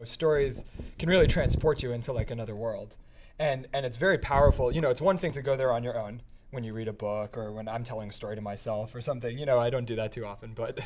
Stories can really transport you into like another world, and it's very powerful. It's one thing to go there on your own when you read a book or when I'm telling a story to myself or something. I don't do that too often, but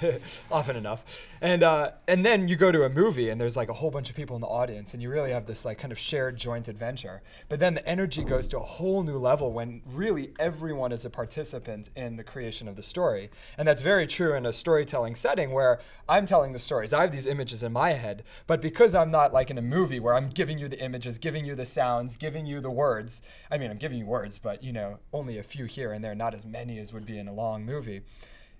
often enough. And then you go to a movie and there's like a whole bunch of people in the audience and you really have this like kind of shared joint adventure. But then the energy goes to a whole new level when really everyone is a participant in the creation of the story. And that's very true in a storytelling setting where I'm telling the stories. I have these images in my head, but because I'm not like in a movie where I'm giving you the images, giving you the sounds, giving you the words. I mean, I'm giving you words, but only a few here and there, not as many as would be in a long movie.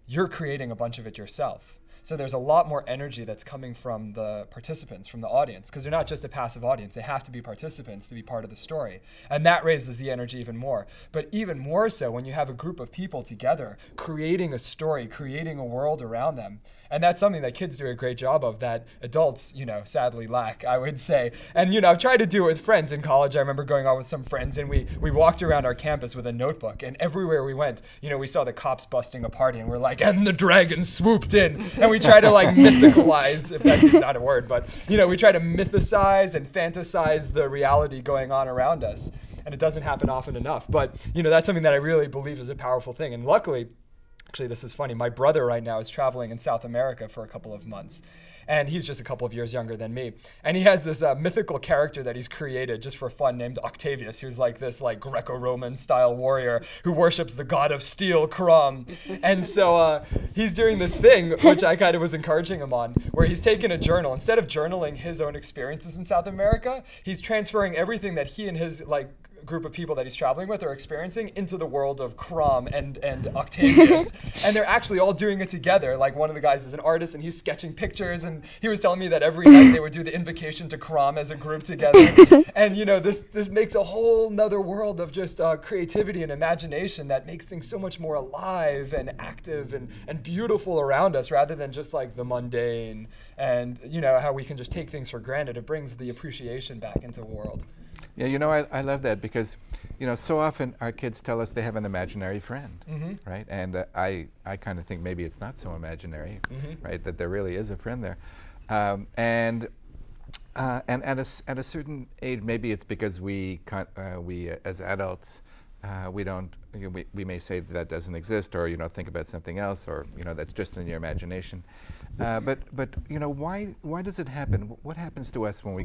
You're creating a bunch of it yourself. So there's a lot more energy that's coming from the participants, from the audience, because they're not just a passive audience. They have to be participants to be part of the story. And that raises the energy even more. But even more so when you have a group of people together creating a story, creating a world around them. And that's something that kids do a great job of that adults, sadly lack, I would say. And, I've tried to do it with friends in college. I remember going out with some friends and we walked around our campus with a notebook. And everywhere we went, we saw the cops busting a party and we're like, and the dragon swooped in. And we try to like mythicalize, if that's not a word, but, we try to mythicize and fantasize the reality going on around us. And it doesn't happen often enough. But, that's something that I really believe is a powerful thing. And luckily, actually, this is funny. My brother right now is traveling in South America for a couple of months. And he's just a couple of years younger than me. And he has this mythical character that he's created just for fun named Octavius, who's like this like Greco-Roman style warrior who worships the god of steel, Crom. And so he's doing this thing, which I kind of was encouraging him on, where he's taken a journal. Instead of journaling his own experiences in South America, he's transferring everything that he and his like group of people that he's traveling with are experiencing into the world of Crom and Octavius. And they're actually all doing it together. Like one of the guys is an artist and he's sketching pictures and he was telling me that every night they would do the invocation to Crom as a group together. And this makes a whole nother world of just creativity and imagination that makes things so much more alive and active and beautiful around us rather than just like the mundane and how we can just take things for granted. It brings the appreciation back into the world. Yeah, I love that because, so often our kids tell us they have an imaginary friend, right? And I kind of think maybe it's not so imaginary, right? That there really is a friend there. And at a certain age, maybe it's because we as adults, we don't, we may say that doesn't exist or, think about something else or, that's just in your imagination. But why does it happen? What happens to us when we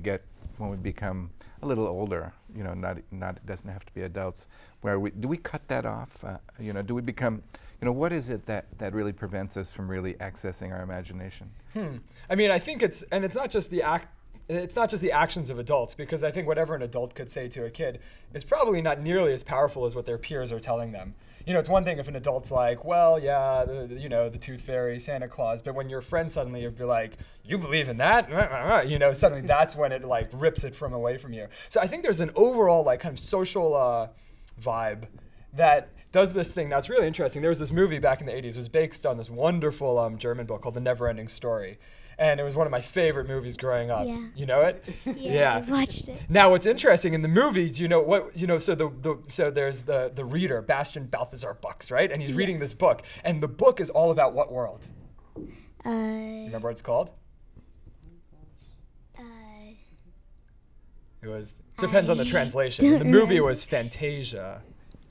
become a little older? It doesn't have to be adults. Do we cut that off? Do we become, what is it that really prevents us from really accessing our imagination? I mean, I think it's not just the actions of adults, because I think whatever an adult could say to a kid is probably not nearly as powerful as what their peers are telling them. It's one thing if an adult's like, well, yeah, the tooth fairy, Santa Claus, but when your friend suddenly would be like, you believe in that? Suddenly that's when it like rips it from away from you. So I think there's an overall like kind of social vibe that does this thing. Now it's really interesting. There was this movie back in the 80s. It was based on this wonderful German book called The Never-Ending Story. And it was one of my favorite movies growing up. Yeah. You know it? Yeah, I've watched it. Now, what's interesting in the movies, so there's the reader, Bastian Balthazar Bucks, right? And he's reading this book. And the book is all about what world? Remember what it's called? It was, depends on the translation. In the movie, it was Fantasia.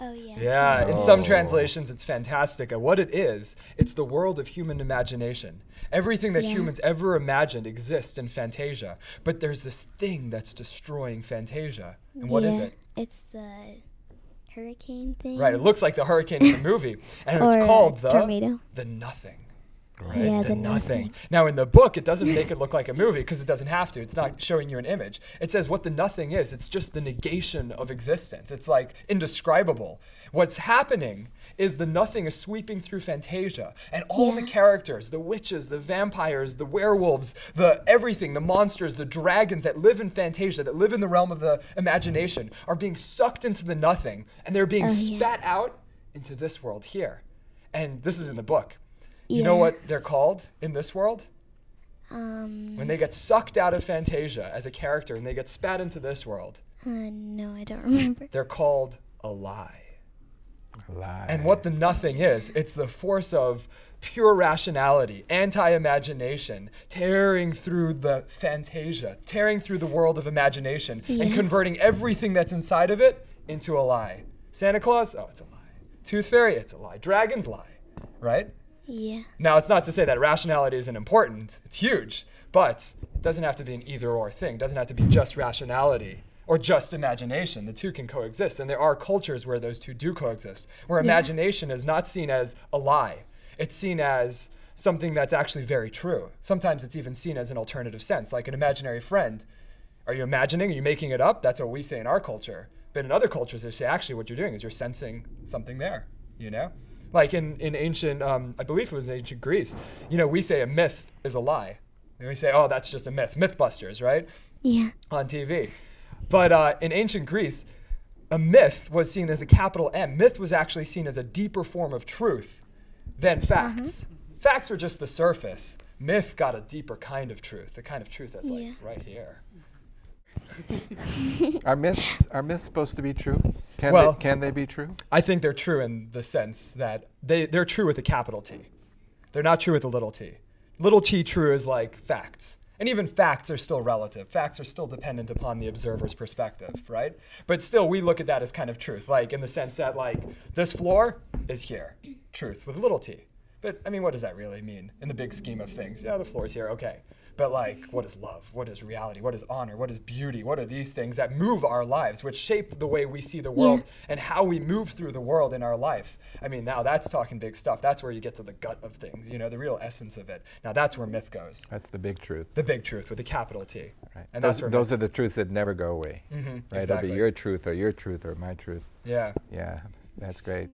Oh, yeah. Yeah, in some translations, it's Fantastica. What it is, it's the world of human imagination. Everything that humans ever imagined exists in Fantasia. But there's this thing that's destroying Fantasia. And what is it? It's the hurricane thing. Right, it looks like the hurricane in the movie. And it's called the Nothing. Right? Yeah, the nothing. Now, in the book, it doesn't make it look like a movie because it doesn't have to. It's not showing you an image. It says what the nothing is. It's just the negation of existence. It's like indescribable. What's happening is the nothing is sweeping through Fantasia, and all the characters, the witches, the vampires, the werewolves, the everything, the monsters, the dragons that live in Fantasia, that live in the realm of the imagination, are being sucked into the nothing, and they're being spat out into this world here. And this is in the book. You know what they're called in this world? When they get sucked out of Fantasia as a character and they get spat into this world. No, I don't remember. They're called a lie. A lie. And what the nothing is, it's the force of pure rationality, anti-imagination, tearing through the fantasia, tearing through the world of imagination, and converting everything that's inside of it into a lie. Santa Claus? Oh, it's a lie. Tooth Fairy? It's a lie. Dragons? Lie. Right? Yeah. Now, it's not to say that rationality isn't important. It's huge. But it doesn't have to be an either-or thing. It doesn't have to be just rationality or just imagination. The two can coexist. And there are cultures where those two do coexist, where imagination is not seen as a lie. It's seen as something that's actually very true. Sometimes it's even seen as an alternative sense, like an imaginary friend. Are you imagining? Are you making it up? That's what we say in our culture. But in other cultures, they say, actually, what you're doing is you're sensing something there, you know? Like in ancient, I believe it was ancient Greece, you know, we say a myth is a lie. And we say, oh, that's just a myth. Mythbusters, right? Yeah. On TV. But in ancient Greece, a myth was seen as a capital M. Myth was actually seen as a deeper form of truth than facts. Facts were just the surface. Myth got a deeper kind of truth, the kind of truth that's like right here. Are myths supposed to be true? Can they be true? I think they're true in the sense that they're true with a capital T. They're not true with a little t. Little t true is like facts. And even facts are still relative. Facts are still dependent upon the observer's perspective, right? But still, we look at that as kind of truth, like in the sense that like this floor is here, truth with a little t. But I mean, what does that really mean in the big scheme of things? Yeah, the floor is here, okay. But like, what is love? What is reality? What is honor? What is beauty? What are these things that move our lives, which shape the way we see the world and how we move through the world in our life? I mean, now that's talking big stuff. That's where you get to the gut of things, you know, the real essence of it. Now that's where myth goes. That's the big truth. The big truth with a capital T. Right. And those are the truths that never go away. Right? Exactly. It'll be your truth or my truth. Yeah. Yeah, that's great.